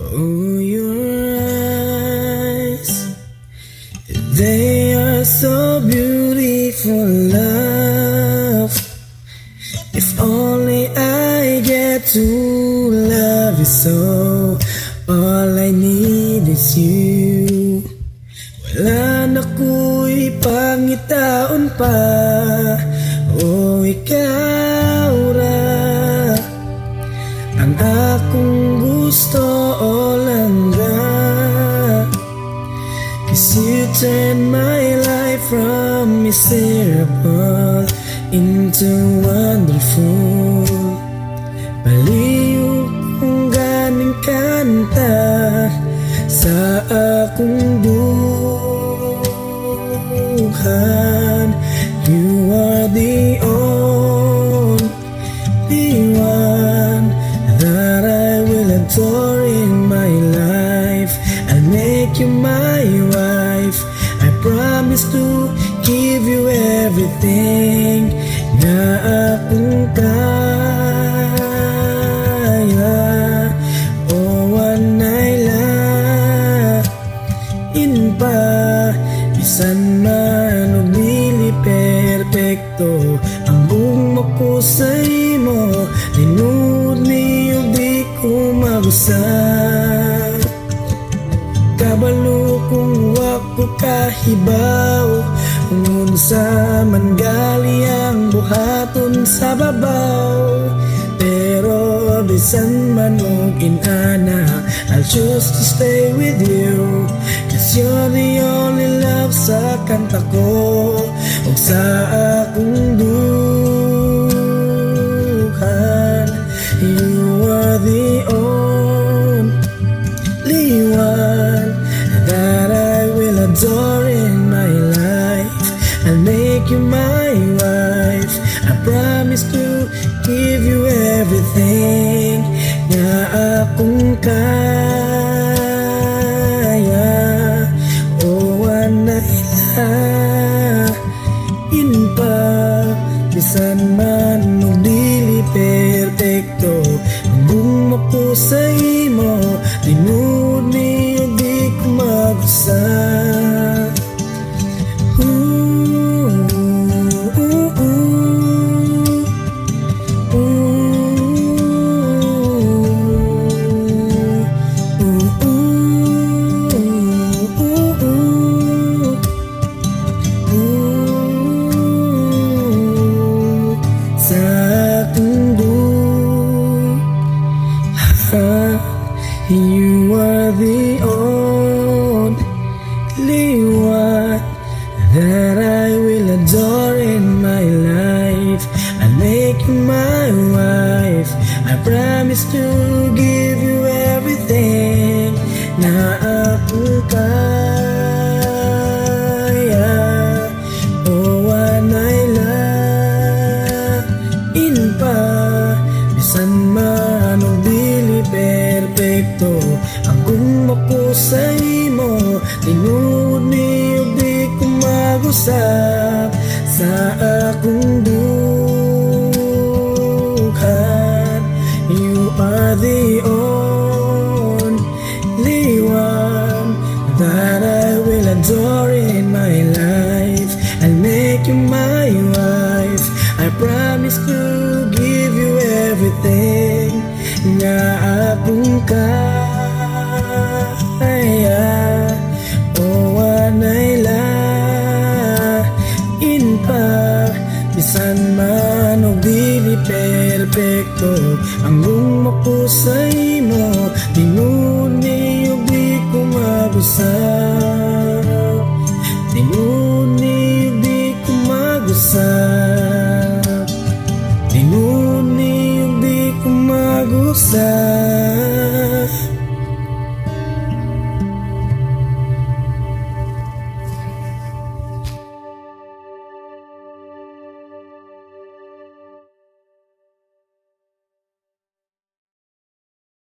Oh, your eyes, they are so beautiful, love. If only I get to love you so, all I need is you. Wala na ko'y pangitaon pa, oh ikaw ra ang akong gusto o langga. 'Cause you turn my life from miserable into wonderful. Baliw kung ganing kanta sa akong buhay. You are the only one that I will adore in my life. I'll make you my wife. I promise to give you everything na akong kaya. Oh, wanay lain pa, bisan man o dili perfecto ang buong ko sa imo. Tinuod niyo di ko mag-usap, kabalo kung wako kahibaw, kung unsa man gali ang buhaton sa babaw. Pero bisan man og inana, I'll choose to stay with you. 'Cause you're the only love sa kanta ko ug sa akong duhan. You are the only one that I will adore in my life. I'll make you my wife. I promise to give you everything na akong kaya. Oh, wanay lain pa, bisan man o dili perfecto ang buong ko sa imo. Tinuod niyo di ko mag-usap. You are the only one that I will adore in my life. I'll make you my wife. I promise to give you everything na akong kaya. Oh, wanay lain pa, bisan man o dili perfecto ang gumo ko sa imo. Tinuod niyo di ko mag-usap sa akong duhan. You are the only one that I will adore in my life. I'll make you my wife. I promise to give you everything na akong kaya. Oh, wanay lain pa, bisan man o dili perfecto ang gumo ko sa imo. Tinuod niyo di ko mag-usap.